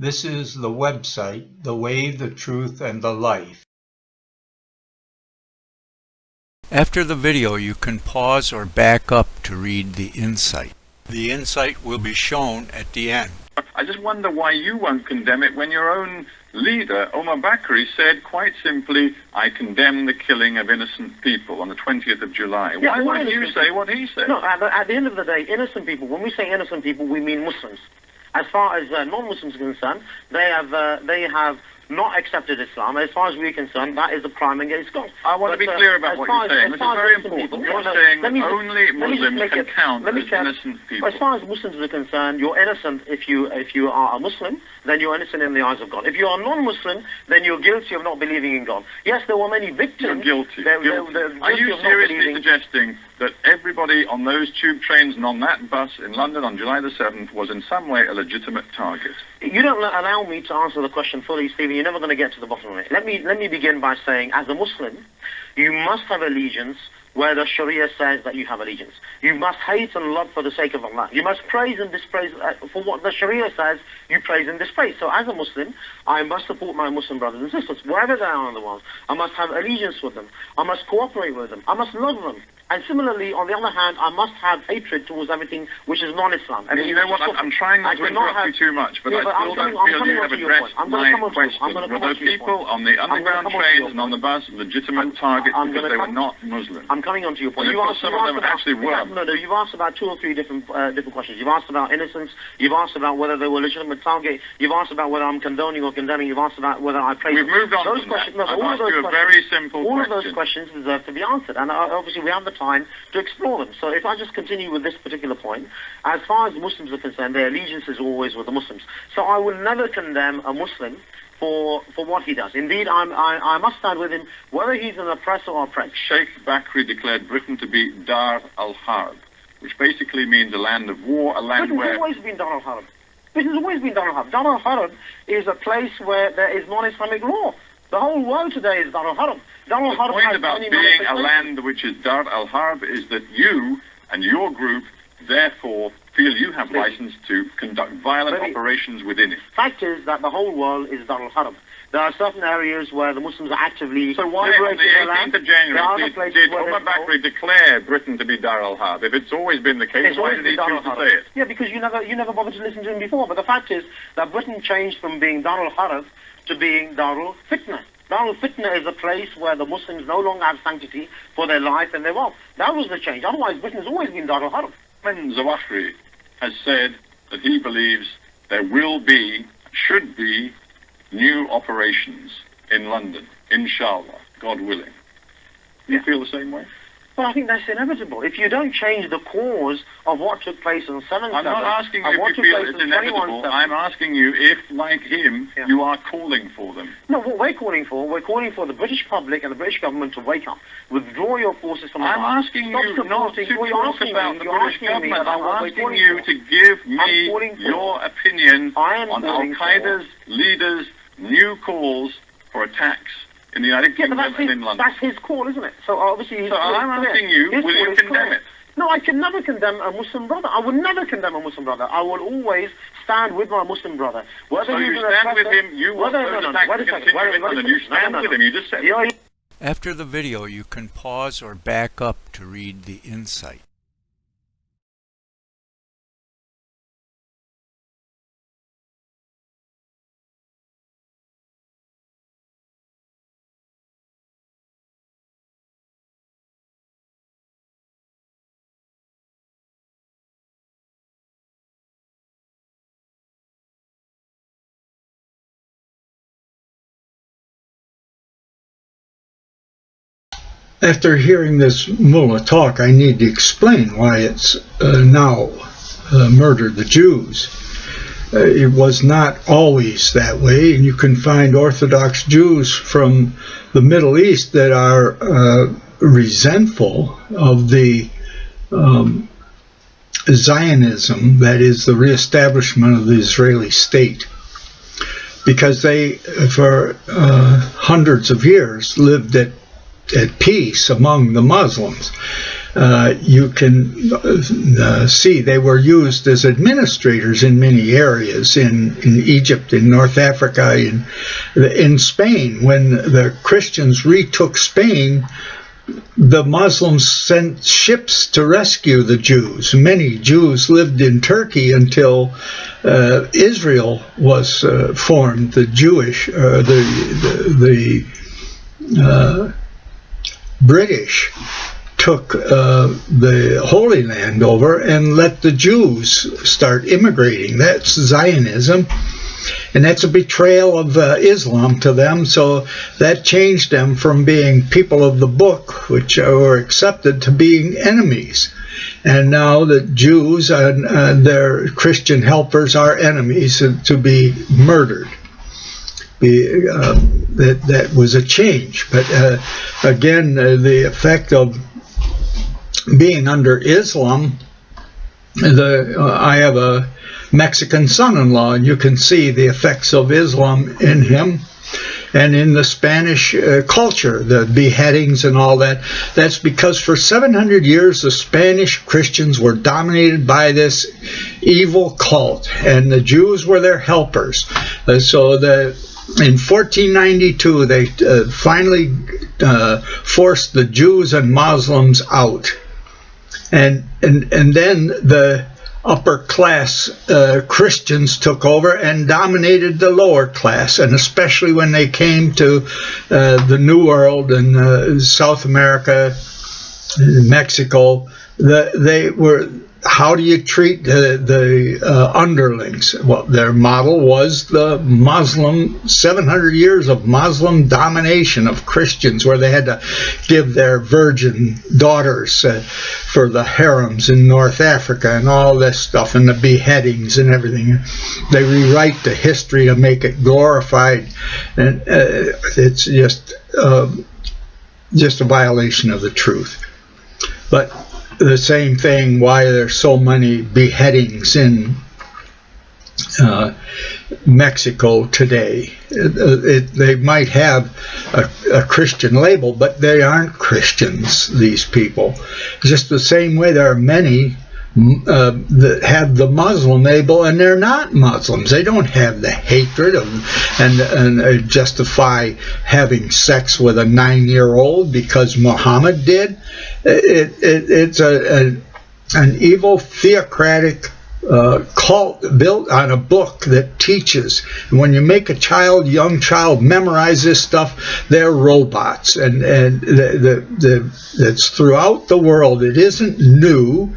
This is the website, The Way, the Truth, and the Life. After the video, you can pause or back up to read the insight. The insight will be shown at the end. I just wonder why you won't condemn it when your own leader, Omar Bakri, said quite simply, I condemn the killing of innocent people on the 20th of July. Yeah, why won't you say what he said? No, at the end of the day, innocent people, when we say innocent people, we mean Muslims. As far as non-Muslims are concerned, they have not accepted Islam. As far as we're concerned, that is a crime against God. I want to be clear about what you're saying. This is very important. You're saying only Muslims can count as innocent people. As far as Muslims are concerned, you're innocent if you are a Muslim, then you're innocent in the eyes of God. If you are non-Muslim, then you're guilty of not believing in God. Yes, there were many victims. You're guilty. Are you seriously suggesting that everybody on those tube trains and on that bus in London on July the 7th was in some way a legitimate target? You don't allow me to answer the question fully, Stephen. You're never going to get to the bottom of it. Let me begin by saying, as a Muslim, you must have allegiance where the Sharia says that you have allegiance. You must hate and love for the sake of Allah. You must praise and dispraise for what the Sharia says, you praise and dispraise. So as a Muslim, I must support my Muslim brothers and sisters, wherever they are in the world. I must have allegiance with them. I must cooperate with them. I must love them. And similarly, on the other hand, I must have hatred towards everything which is non-Islam. And you know what, I'm trying not to interrupt you too much, but I still don't feel you have addressed my question. Were the people on the underground trains and on the bus legitimate targets because they were not Muslim? I'm coming on to your point. Some of them actually were. No, you've asked about 2 or 3 different questions. You've asked about innocence. You've asked about whether they were legitimate target. You've asked about whether I'm condoning or condemning. You've asked about whether I praise. We've moved on those from questions. that. I've asked you a very simple question. All of those questions deserve to be answered, and obviously we have the time to explore them. So if I just continue with this particular point, as far as Muslims are concerned, their allegiance is always with the Muslims. So I will never condemn a Muslim for what he does. Indeed, I must stand with him, whether he's an oppressor or oppressed. Sheikh Bakri declared Britain to be Dar al-Harb, which basically means a land of war, a land where... Britain's always been Dar al-Harb. Britain's always been Dar al-Harb. Dar al-Harb is a place where there is non-Islamic law. The whole world today is Dar al-Harb. The point about being a land which is Dar al-Harb is that you and your group, therefore, feel you have license to conduct violent operations within it. Fact is that the whole world is Dar al-Harb. There are certain areas where the Muslims are actively... So why on the 18th of January did Omar Bakri declare Britain to be Dar al-Harb? If it's always been the case, why did he choose to say it? Yeah, because you never bothered to listen to him before. But the fact is that Britain changed from being Dar al-Harb to being Dar al-Fitna. Dar al-Fitna is a place where the Muslims no longer have sanctity for their life and their wealth. That was the change. Otherwise, Britain has always been Dar al-Harb. Zawahri has said that he believes there will be, should be, new operations in London, inshallah, God willing. Do you feel the same way? Well, I think that's inevitable. If you don't change the cause of what took place on 7/7... I'm not asking you if you feel it's inevitable. I'm asking you if, like him, you are calling for them. No, what we're calling for the British public and the British government to wake up. Withdraw your forces from the I'm asking you not to talk about the British government. I'm asking you to give me your opinion on Al-Qaeda's leaders' new calls for attacks in the United Kingdom and in London. That's his call, isn't it? So obviously... So I'm asking you, will you condemn it? No, I can never condemn a Muslim brother. I will never condemn a Muslim brother. I will always stand with my Muslim brother. So you stand with him, you want those attacks to continue in London. You stand with him, you just said... After the video, you can pause or back up to read the insight. After hearing this Mullah talk, I need to explain why it's now murder the Jews. It was not always that way, and you can find Orthodox Jews from the Middle East that are resentful of the Zionism, that is the reestablishment of the Israeli state, because they, for hundreds of years, lived at at peace among the Muslims. You can see they were used as administrators in many areas in Egypt, in North Africa, in Spain. When the Christians retook Spain, the Muslims sent ships to rescue the Jews. Many Jews lived in Turkey until Israel was formed. The Jewish, the British took the Holy Land over and let the Jews start immigrating. That's Zionism. And that's a betrayal of Islam to them, so that changed them from being people of the book, which were accepted, to being enemies. And now the Jews and their Christian helpers are enemies to be murdered. That was a change. But again, the effect of being under Islam, I have a Mexican son-in-law, and you can see the effects of Islam in him and in the Spanish culture, the beheadings and all that. That's because for 700 years the Spanish Christians were dominated by this evil cult, and the Jews were their helpers. So in 1492 they finally forced the Jews and Muslims out, and then the upper class Christians took over and dominated the lower class, and especially when they came to the New World and South America, Mexico, they were, how do you treat the underlings? Well, their model was the Muslim, 700 years of Muslim domination of Christians, where they had to give their virgin daughters for the harems in North Africa and all this stuff, and the beheadings and everything. They rewrite the history to make it glorified, and it's just a violation of the truth. But the same thing, why there's so many beheadings in Mexico today. They might have a Christian label, but they aren't Christians, these people. Just the same way there are many that have the Muslim label, and they're not Muslims. They don't have the hatred and justify having sex with a 9-year-old because Muhammad did. It's an evil theocratic cult built on a book that teaches. And when you make a young child memorize this stuff, they're robots, and it's throughout the world. It isn't new.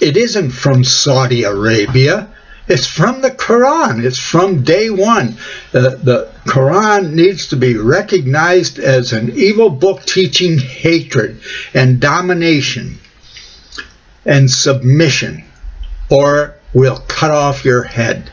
It isn't from Saudi Arabia. It's from the Quran. It's from day one. The Quran needs to be recognized as an evil book teaching hatred and domination and submission, or we'll cut off your head.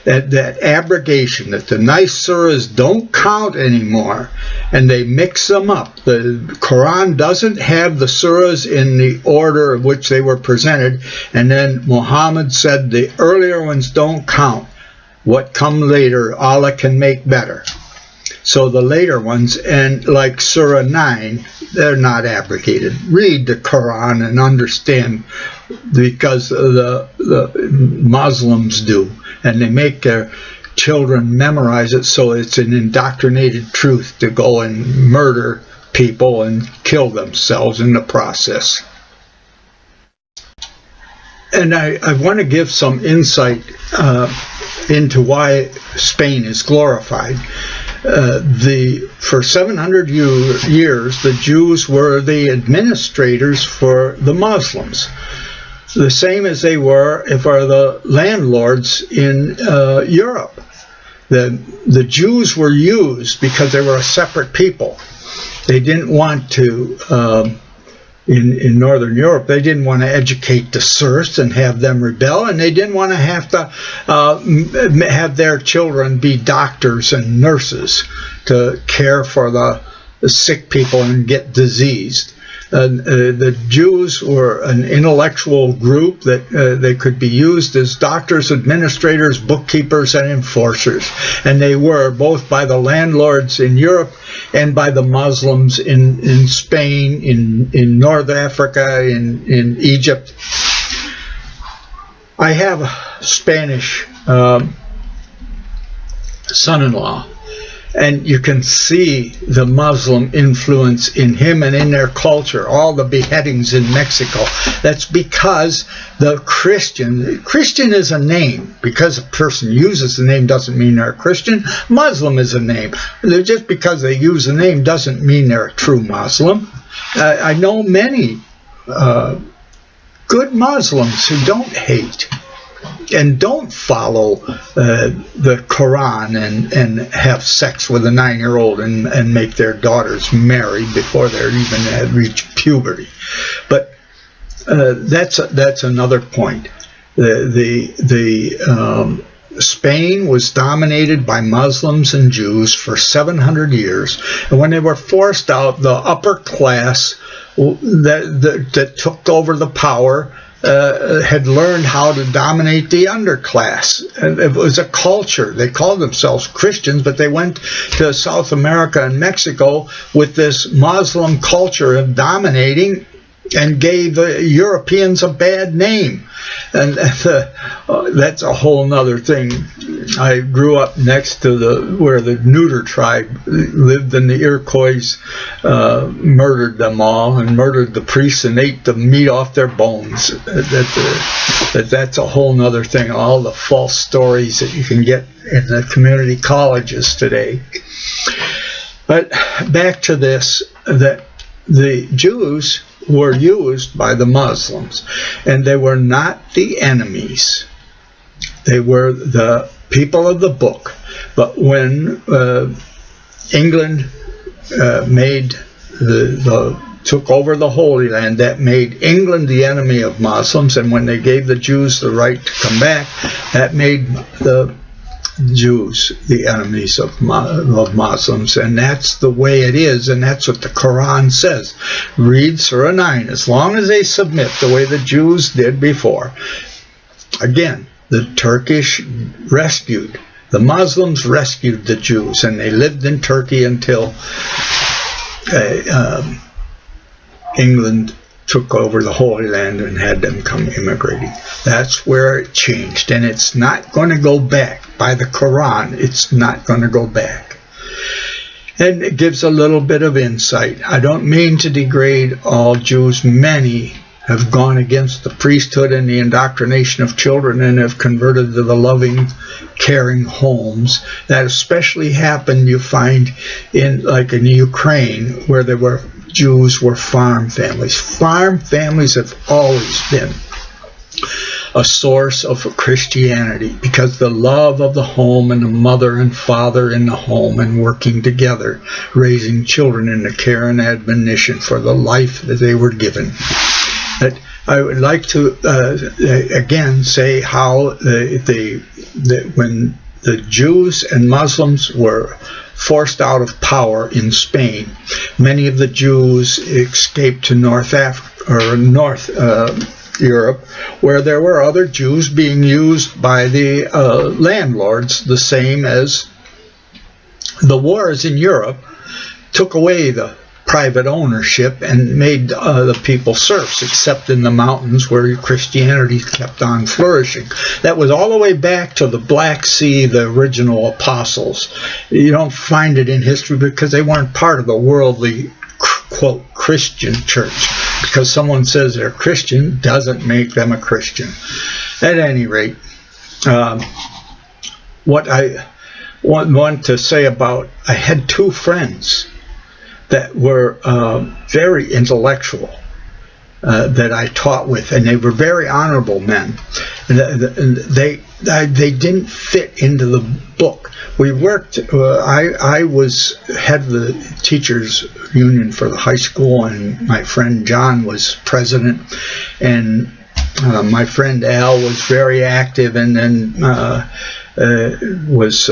That abrogation, that the nice surahs don't count anymore, and they mix them up. The Quran doesn't have the surahs in the order of which they were presented, and then Muhammad said the earlier ones don't count. What come later, Allah can make better. So the later ones, and like Surah 9, they're not abrogated. Read the Quran and understand, because the Muslims do, and they make their children memorize it, so it's an indoctrinated truth to go and murder people and kill themselves in the process. And I want to give some insight into why Spain is glorified. For 700 years, the Jews were the administrators for the Muslims, the same as they were for the landlords in Europe. The Jews were used because they were a separate people. They didn't want to, in Northern Europe, they didn't want to educate the serfs and have them rebel, and they didn't want to have their children be doctors and nurses to care for the sick people and get diseased. The Jews were an intellectual group that they could be used as doctors, administrators, bookkeepers, and enforcers. And they were both by the landlords in Europe and by the Muslims in Spain, in North Africa, in Egypt. I have a Spanish son-in-law, and you can see the Muslim influence in him and in their culture, all the beheadings in Mexico. That's because the Christian is a name. Because a person uses the name doesn't mean they're a Christian. Muslim is a name. Just because they use the name doesn't mean they're a true Muslim. I know many good Muslims who don't hate and don't follow the Koran and have sex with a 9-year-old and make their daughters married before they're even had reached puberty. But that's another point. Spain was dominated by Muslims and Jews for 700 years, and when they were forced out, the upper class that took over the power had learned how to dominate the underclass. And it was a culture. They called themselves Christians, but they went to South America and Mexico with this Muslim culture of dominating and gave the Europeans a bad name. And that's a whole nother thing. I grew up next to where the neuter tribe lived, and the Iroquois murdered them all and murdered the priests and ate the meat off their bones. That's a whole other thing. All the false stories that you can get in the community colleges today. But back to this, that the Jews were used by the Muslims, and they were not the enemies. They were the people of the book. But when England took over the Holy Land, that made England the enemy of Muslims, and when they gave the Jews the right to come back, that made the Jews the enemies of Muslims. And that's the way it is, and that's what the Quran says. Read Surah 9. As long as they submit the way the Jews did before. Again, the Turkish rescued, the Muslims rescued the Jews, and they lived in Turkey until England took over the Holy Land and had them come immigrating. That's where it changed, and it's not going to go back. By the Quran, it's not going to go back. And it gives a little bit of insight. I don't mean to degrade all Jews. Many have gone against the priesthood and the indoctrination of children and have converted to the loving, caring homes. That especially happened, you find, in Ukraine, where there were Jews were farm families. Farm families have always been a source of Christianity, because the love of the home and the mother and father in the home and working together, raising children in the care and admonition for the life that they were given. But I would like to again say how when the Jews and Muslims were forced out of power in Spain, many of the Jews escaped to North Europe, where there were other Jews being used by the landlords, the same as the wars in Europe took away the private ownership and made the people serfs, except in the mountains where Christianity kept on flourishing. That was all the way back to the Black Sea, the original apostles. You don't find it in history because they weren't part of the worldly, quote, Christian church. Because someone says they're Christian doesn't make them a Christian. At any rate, what I want to say about, I had two friends that were very intellectual that I taught with, and they were very honorable men. They didn't fit into the book. We worked, I was head of the teachers union for the high school, and my friend John was president, and my friend Al was very active, and then was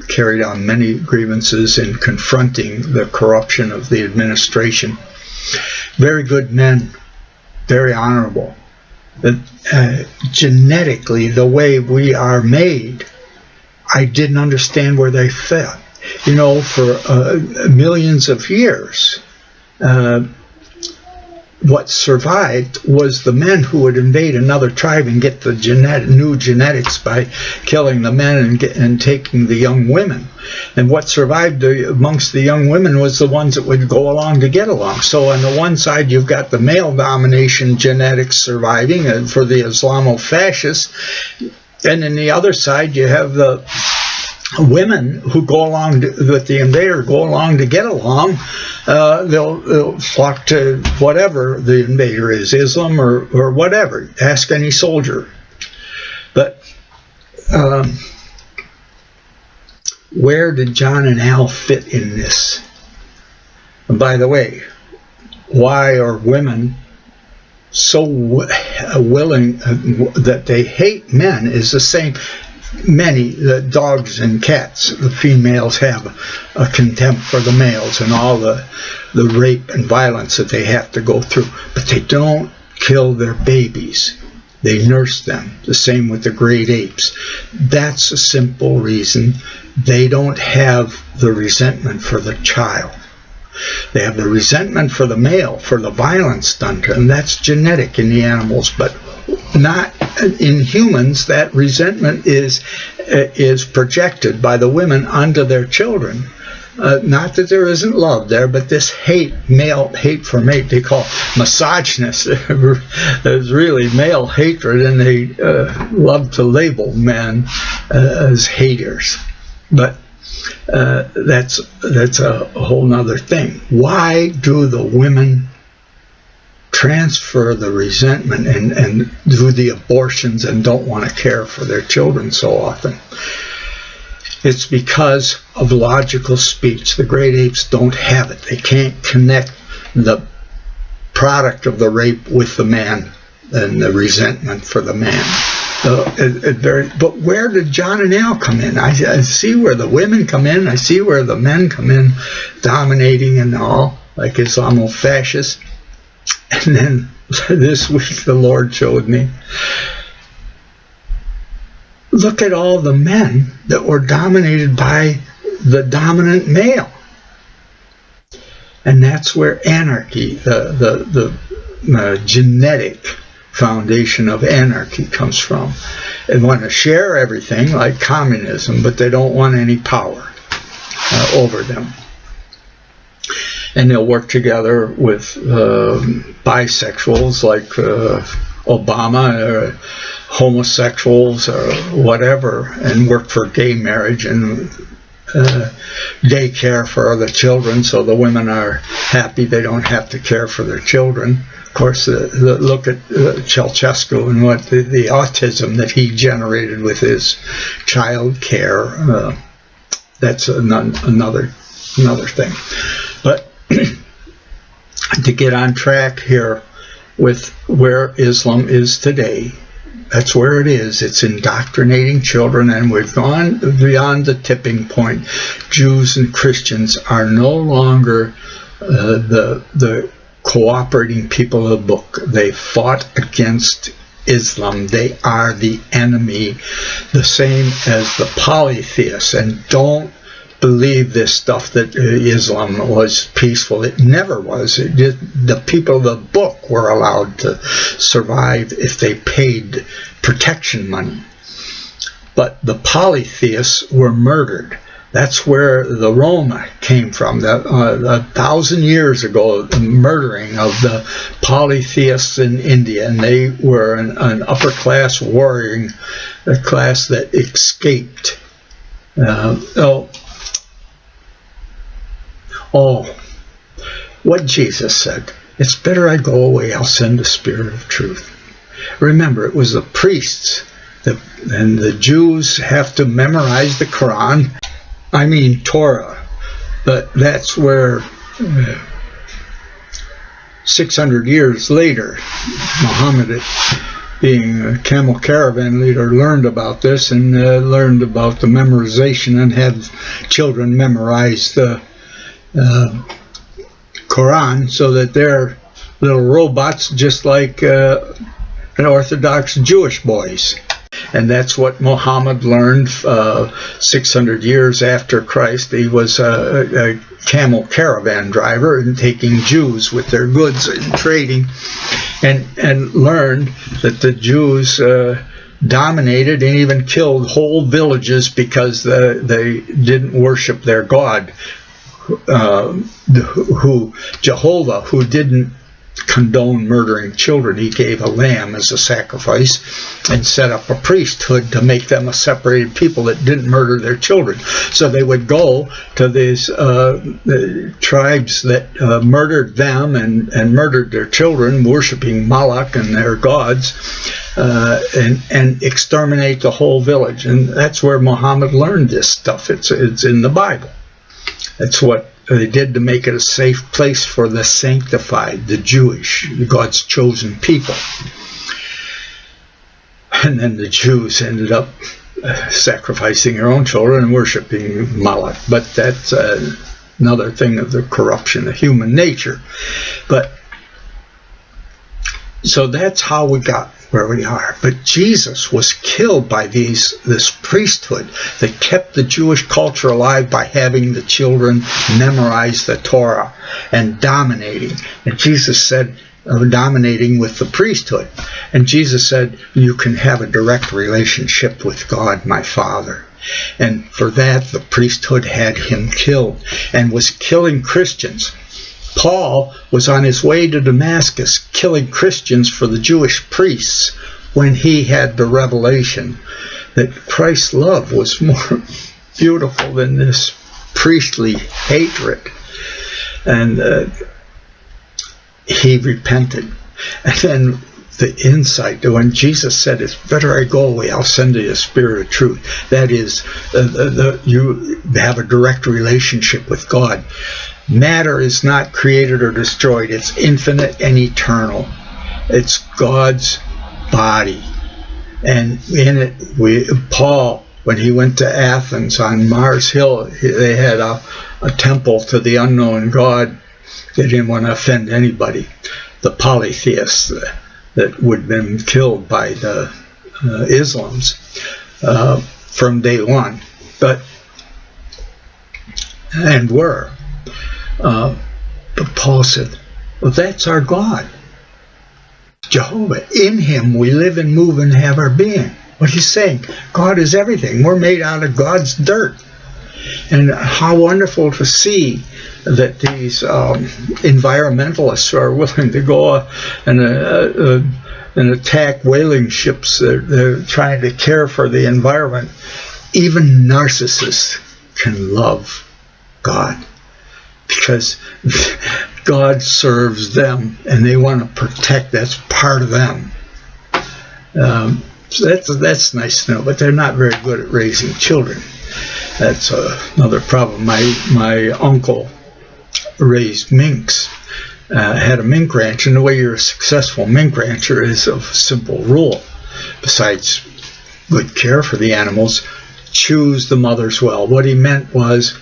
carried on many grievances in confronting the corruption of the administration. Very good men, very honorable. Genetically, the way we are made, I didn't understand where they fit. you know, for millions of years. What survived was the men who would invade another tribe and get the new genetics by killing the men and taking the young women. And what survived amongst the young women was the ones that would go along to get along. So on the one side, you've got the male domination genetics surviving for the Islamo-fascists, and on the other side, you have the women who go along with the invader, go along to get along. They'll flock to whatever the invader is, Islam or whatever. Ask any soldier. But where did John and Al fit in this? And by the way, why are women so willing that they hate men is the same. Many dogs and cats, the females have a contempt for the males and all the rape and violence that they have to go through. But they don't kill their babies. They nurse them. The same with the great apes. That's a simple reason. They don't have the resentment for the child. They have the resentment for the male, for the violence done to them. That's genetic in the animals, but not in humans. That resentment is projected by the women onto their children. Not that there isn't love there, but this hate, male hate for mate, they call misogynist. There's really male hatred, and they love to label men as haters. But that's a whole nother thing. Why do the women transfer the resentment and do the abortions and don't want to care for their children so often? It's because of logical speech. The great apes don't have it. They can't connect the product of the rape with the man and the resentment for the man. But where did John and Al come in? I see where the women come in. I see where the men come in, dominating and all, like Islamo-fascists. And then this week the Lord showed me, look at all the men that were dominated by the dominant male. And that's where anarchy, the genetic foundation of anarchy comes from. They want to share everything like communism, but they don't want any power over them. And they'll work together with bisexuals like Obama, or homosexuals or whatever, and work for gay marriage and daycare for the children, so the women are happy they don't have to care for their children. Of course, look at Ceausescu and what the autism that he generated with his child care. That's another thing. But to get on track here with where Islam is today, that's where it is. It's indoctrinating children, and we've gone beyond the tipping point. Jews and Christians are no longer the cooperating people of the book. They fought against Islam. They are the enemy, the same as the polytheists. And don't believe this stuff that Islam was peaceful. It never was. The people of the book were allowed to survive if they paid protection money. But the polytheists were murdered. That's where the Roma came from. 1,000 years ago, the murdering of the polytheists in India. And they were an upper-class warring class that escaped. What Jesus said, it's better I go away, I'll send the Spirit of truth. Remember, it was the priests and the Jews have to memorize the Koran, Torah, but that's where 600 years later, Muhammad, being a camel caravan leader, learned about this and learned about the memorization and had children memorize the Quran so that they're little robots just like Orthodox Jewish boys. And that's what Muhammad learned 600 years after Christ. He was a camel caravan driver and taking Jews with their goods and trading, and learned that the Jews dominated and even killed whole villages because they didn't worship their God, Jehovah, who didn't condone murdering children. He gave a lamb as a sacrifice and set up a priesthood to make them a separated people that didn't murder their children. So they would go to these tribes that murdered them and murdered their children, worshiping Moloch and their gods, and exterminate the whole village. And that's where Muhammad learned this stuff. It's in the Bible. That's what they did to make it a safe place for the sanctified, the Jewish, God's chosen people. And then the Jews ended up sacrificing their own children and worshiping Moloch. But that's another thing of the corruption of human nature. But so that's how we got where we are. But Jesus was killed by this priesthood that kept the Jewish culture alive by having the children memorize the Torah and dominating. And Jesus said, dominating with the priesthood. And Jesus said, you can have a direct relationship with God, my Father. And for that, the priesthood had him killed and was killing Christians. Paul was on his way to Damascus killing Christians for the Jewish priests when he had the revelation that Christ's love was more beautiful than this priestly hatred. And he repented. And then the insight, when Jesus said, it's better I go away, I'll send you a spirit of truth. That is, you have a direct relationship with God. Matter is not created or destroyed. It's infinite and eternal. It's God's body. And in it, Paul, when he went to Athens on Mars Hill, they had a temple to the unknown God. They didn't want to offend anybody. The polytheists that would have been killed by the Islams from day one. But Paul said, well, that's our God, Jehovah. In him we live and move and have our being. What he's saying, God is everything. We're made out of God's dirt. And how wonderful to see that these environmentalists are willing to go and attack whaling ships. They're trying to care for the environment. Even narcissists can love God, because God serves them and they want to protect. That's part of them. So that's nice to know, but they're not very good at raising children. That's another problem. My uncle raised minks, had a mink ranch, and the way you're a successful mink rancher is a simple rule. Besides good care for the animals, choose the mothers well. What he meant was,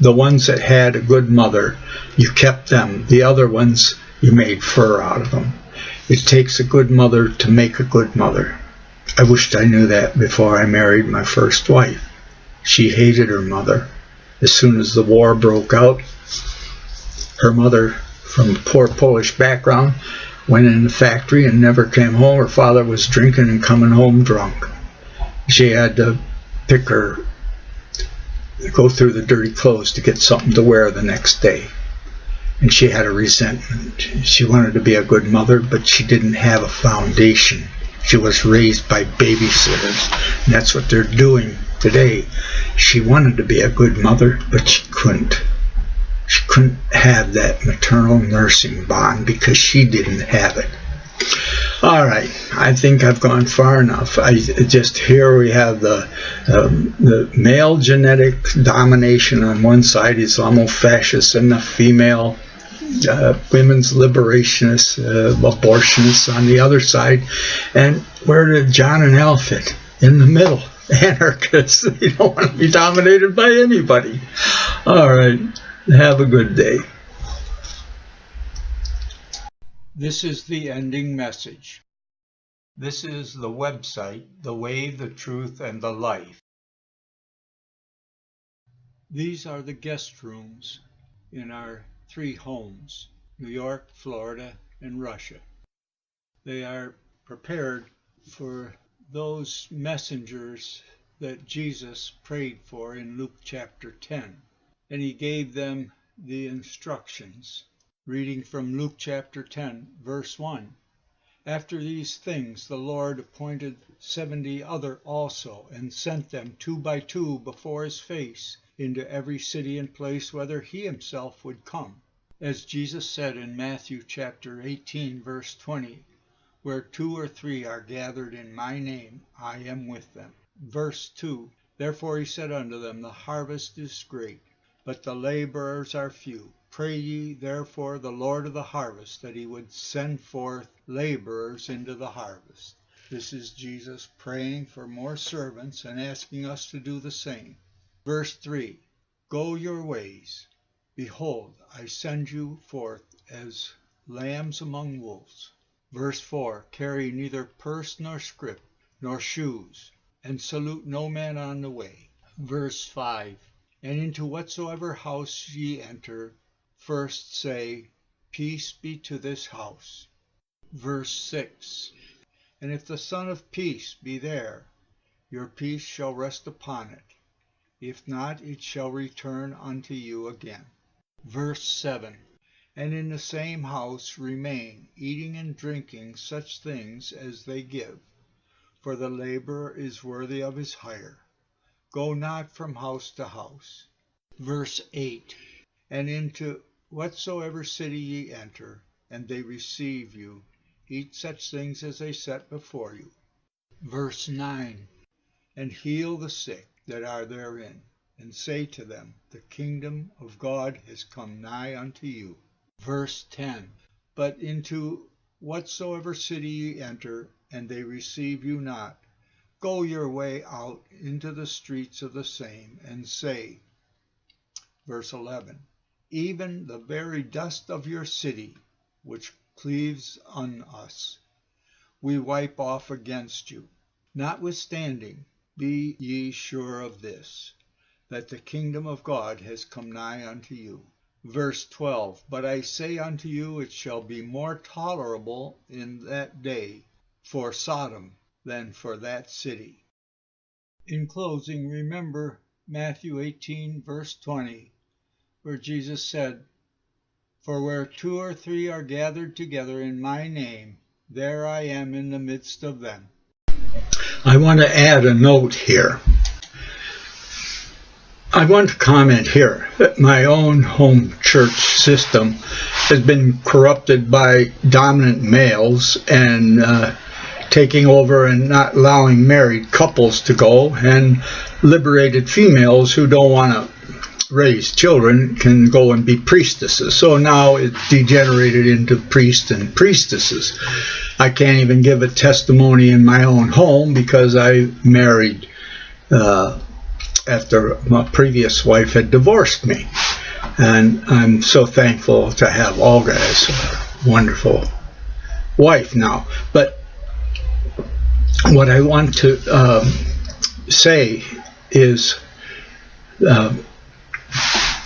the ones that had a good mother, you kept them. The other ones, you made fur out of them. It takes a good mother to make a good mother. I wished I knew that before I married my first wife. She hated her mother. As soon as the war broke out, her mother, from a poor Polish background, went in the factory and never came home. Her father was drinking and coming home drunk. She had to go through the dirty clothes to get something to wear the next day. And she had a resentment. She wanted to be a good mother, but she didn't have a foundation. She was raised by babysitters, and that's what they're doing today. She wanted to be a good mother, but she couldn't. She couldn't have that maternal nursing bond because she didn't have it. All right, I think I've gone far enough. Here we have the male genetic domination on one side, Islamofascists, and the female women's liberationists, abortionists on the other side. And where did John and Al fit? In the middle. Anarchists. They don't want to be dominated by anybody. All right, have a good day. This is the ending message. This is the website, The Way, the Truth, and the Life. These are the guest rooms in our 3 homes, New York, Florida, and Russia. They are prepared for those messengers that Jesus prayed for in Luke chapter 10. And he gave them the instructions. Reading from Luke chapter 10, verse 1. After these things the Lord appointed 70 other also, and sent them 2 by 2 before his face into every city and place whither he himself would come. As Jesus said in Matthew chapter 18, verse 20, where 2 or 3 are gathered in my name, I am with them. Verse 2, therefore he said unto them, the harvest is great, but the laborers are few. Pray ye therefore the Lord of the harvest that he would send forth laborers into the harvest. This is Jesus praying for more servants and asking us to do the same. Verse 3, go your ways. Behold, I send you forth as lambs among wolves. Verse 4, carry neither purse nor scrip nor shoes, and salute no man on the way. Verse 5, and into whatsoever house ye enter, first say, peace be to this house. Verse 6, and if the Son of Peace be there, your peace shall rest upon it. If not, it shall return unto you again. Verse 7, and in the same house remain, eating and drinking such things as they give, for the laborer is worthy of his hire. Go not from house to house. Verse 8, and into whatsoever city ye enter, and they receive you, eat such things as they set before you. Verse 9, and heal the sick that are therein, and say to them, the kingdom of God has come nigh unto you. Verse 10, but into whatsoever city ye enter, and they receive you not, go your way out into the streets of the same, and say, verse 11, even the very dust of your city, which cleaves on us, we wipe off against you. Notwithstanding, be ye sure of this, that the kingdom of God has come nigh unto you. Verse 12, but I say unto you, it shall be more tolerable in that day for Sodom than for that city. In closing, remember Matthew 18, verse 20, where Jesus said, for where 2 or 3 are gathered together in my name, there I am in the midst of them. I want to add a note here. I want to comment here that my own home church system has been corrupted by dominant males and taking over and not allowing married couples to go, and liberated females who don't want to raise children can go and be priestesses. So now it's degenerated into priests and priestesses. I can't even give a testimony in my own home because I married after my previous wife had divorced me. And I'm so thankful to have Olga as a wonderful wife now. But what I want to say is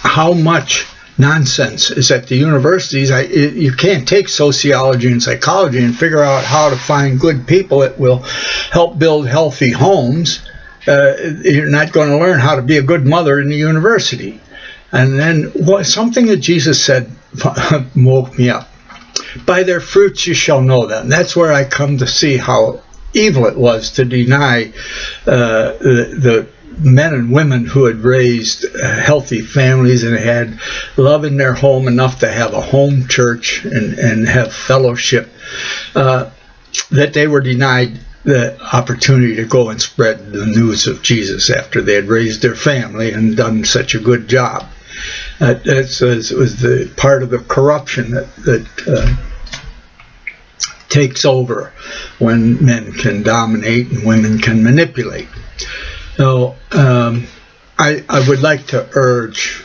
how much nonsense is at the universities. You can't take sociology and psychology and figure out how to find good people that will help build healthy homes. You're not going to learn how to be a good mother in the university. And then something that Jesus said woke me up. By their fruits you shall know them. That's where I come to see how evil it was to deny the men and women who had raised healthy families and had love in their home enough to have a home church and have fellowship, that they were denied the opportunity to go and spread the news of Jesus after they had raised their family and done such a good job. That was the part of the corruption that takes over when men can dominate and women can manipulate. So I would like to urge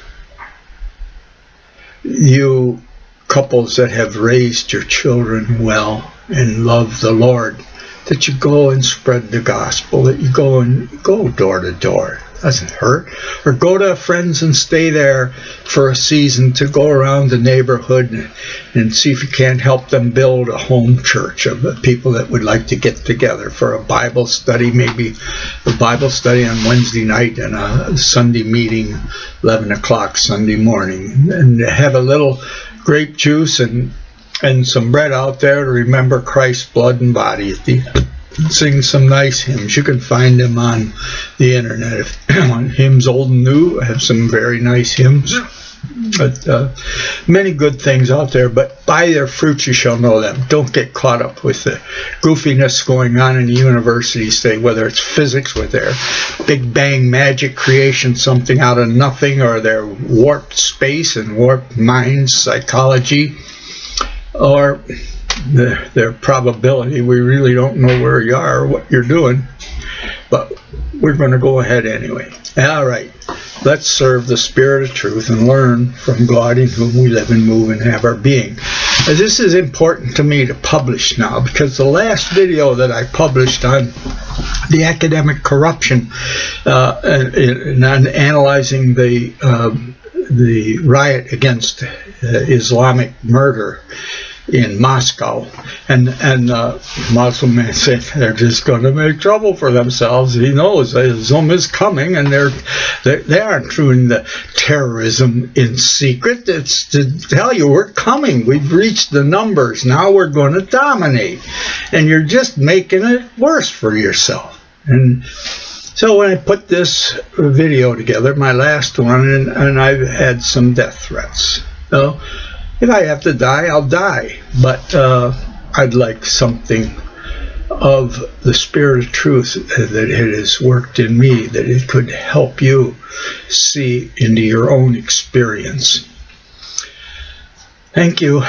you couples that have raised your children well and love the Lord that you go and spread the gospel, that you go door to door. Doesn't hurt. Or go to friends and stay there for a season to go around the neighborhood and see if you can't help them build a home church of people that would like to get together for a Bible study, maybe a Bible study on Wednesday night and a Sunday meeting, 11 o'clock Sunday morning, and have a little grape juice and some bread out there to remember Christ's blood and body at the sing some nice hymns. You can find them on the internet. If on Hymns Old and New, have some very nice hymns. But many good things out there. But by their fruits you shall know them. Don't get caught up with the goofiness going on in the universities today, whether it's physics with their Big Bang magic creation, something out of nothing, or their warped space and warped minds, psychology, or their probability. We really don't know where you are or what you're doing, but we're going to go ahead anyway. All right, let's serve the Spirit of truth and learn from God in whom we live and move and have our being. This is important to me to publish now, because the last video that I published on the academic corruption and on analyzing the riot against Islamic murder in Moscow, and Muslim man said they're just going to make trouble for themselves. He knows Islam is coming, and they aren't doing the terrorism in secret. It's to tell you we're coming. We've reached the numbers. Now we're going to dominate, and you're just making it worse for yourself. And so when I put this video together, my last one, and I've had some death threats. So if I have to die, I'll die. But I'd like something of the Spirit of truth that it has worked in me, that it could help you see into your own experience. Thank you.